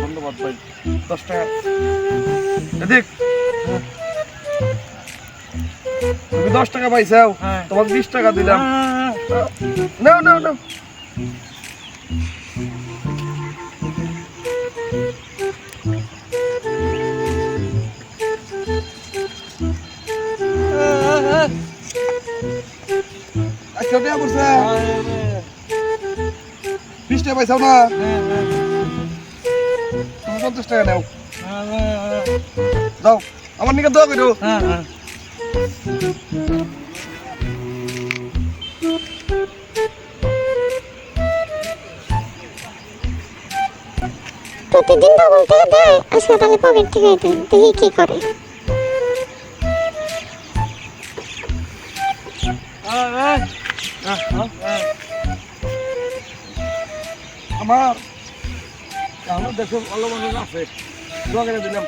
ধন্যবাদ ভাই, 10 টাকা দেখ। তুমি 10 টাকা পাইছাও, তোমাকে 20 টাকা দিলাম। নাও নাও নাও। আচ্ছা দেয়া বলছে 20 টাকা পাইছাও না, তুমি 50 টাকা নাও। যাও, আমার নিকে দোয়া করো। প্রতিদিন ডবল থেকে দেয়, আজকে তাহলে পকেট থেকে দেয়, দেখি কি করে। আমার দেশে ভালো মানুষ আছে, দোয়া করে দিলাম।